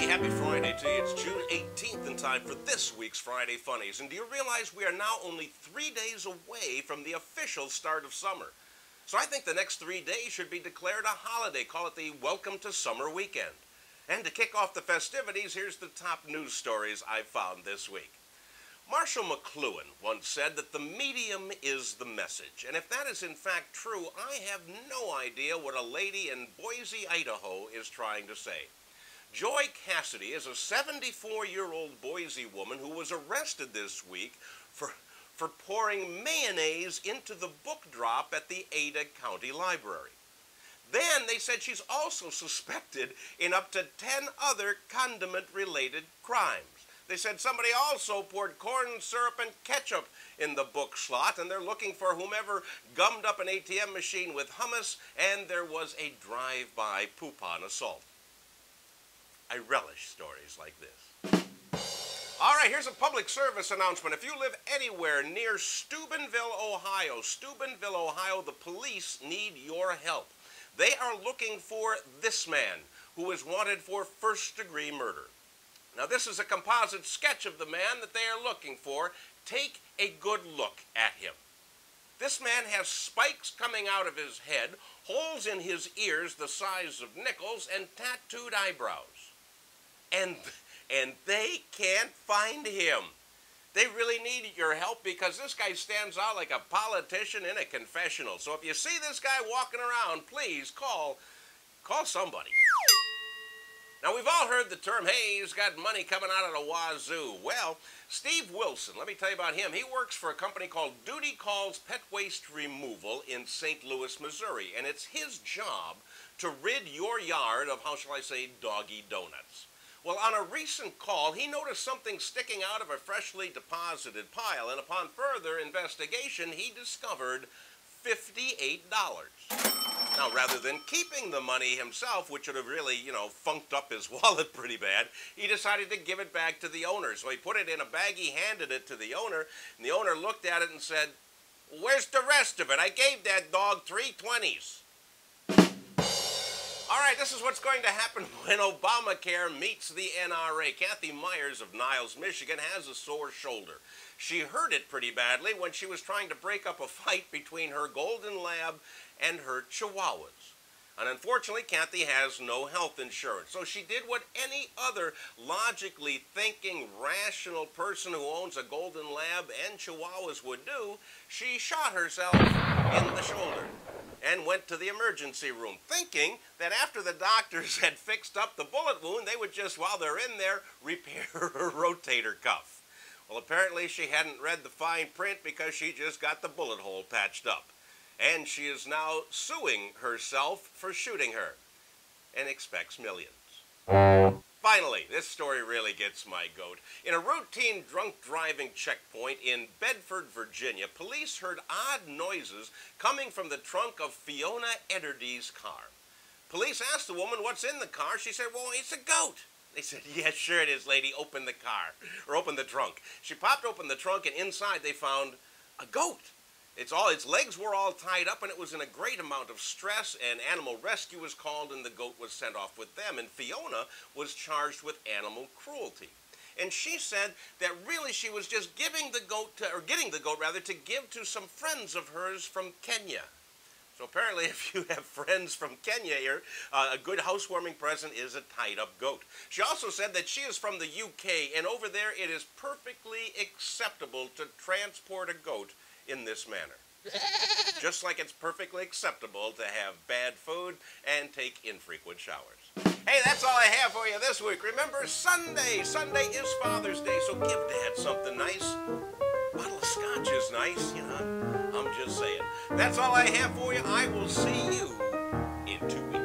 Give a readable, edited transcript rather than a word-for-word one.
happy Friday to you. It's June 18th in time for this week's Friday Funnies. And do you realize we are now only 3 days away from the official start of summer? So I think the next 3 days should be declared a holiday. Call it the Welcome to Summer weekend. And to kick off the festivities, here's the top news stories I've found this week. Marshall McLuhan once said that the medium is the message. And if that is in fact true, I have no idea what a lady in Boise, Idaho is trying to say. Joy Cassidy is a 74-year-old Boise woman who was arrested this week for pouring mayonnaise into the book drop at the Ada County Library. Then they said she's also suspected in up to 10 other condiment-related crimes. They said somebody also poured corn syrup and ketchup in the book slot, and they're looking for whomever gummed up an ATM machine with hummus, and there was a drive-by poupon assault. I relish stories like this. All right, here's a public service announcement. If you live anywhere near Steubenville, Ohio, the police need your help. They are looking for this man who is wanted for first-degree murder. Now, this is a composite sketch of the man that they are looking for. Take a good look at him. This man has spikes coming out of his head, holes in his ears the size of nickels, and tattooed eyebrows. And they can't find him. They really need your help because this guy stands out like a politician in a confessional. So if you see this guy walking around, please call somebody. Now, we've all heard the term, hey, he's got money coming out of the wazoo. Well, Steve Wilson, let me tell you about him. He works for a company called Duty Calls Pet Waste Removal in St. Louis, Missouri. And it's his job to rid your yard of, how shall I say, doggy donuts. Well, on a recent call, he noticed something sticking out of a freshly deposited pile. And upon further investigation, he discovered $58. Now, rather than keeping the money himself, which would have really, funked up his wallet pretty bad, he decided to give it back to the owner. So he put it in a bag, he handed it to the owner, and the owner looked at it and said, "Where's the rest of it? I gave that dog 3 20s. All right, this is what's going to happen when Obamacare meets the NRA. Kathy Myers of Niles, Michigan, has a sore shoulder. She hurt it pretty badly when she was trying to break up a fight between her golden lab and her chihuahuas. And unfortunately, Kathy has no health insurance. So she did what any other logically thinking, rational person who owns a golden lab and chihuahuas would do. She shot herself in the shoulder and went to the emergency room, thinking that after the doctors had fixed up the bullet wound, they would just, while they're in there, repair her rotator cuff. Well, apparently she hadn't read the fine print because she just got the bullet hole patched up. And she is now suing herself for shooting her and expects millions. Finally, this story really gets my goat. In a routine drunk driving checkpoint in Bedford, Virginia, police heard odd noises coming from the trunk of Fiona Edderdy's car. Police asked the woman what's in the car. She said, "Well, it's a goat." They said, "Yeah, sure it is, lady. Open the car," or open the trunk. She popped open the trunk, and inside they found a goat. Its legs were all tied up, and it was in a great amount of stress, and animal rescue was called, and the goat was sent off with them. And Fiona was charged with animal cruelty. And she said that really she was just getting the goat to give to some friends of hers from Kenya. So apparently, if you have friends from Kenya here, a good housewarming present is a tied-up goat. She also said that she is from the UK, and over there it is perfectly acceptable to transport a goat in this manner. Just like it's perfectly acceptable to have bad food and take infrequent showers. Hey, that's all I have for you this week. Remember, Sunday is Father's Day, so give Dad something nice. A bottle of scotch is nice, I'm just saying. That's all I have for you. I will see you in 2 weeks.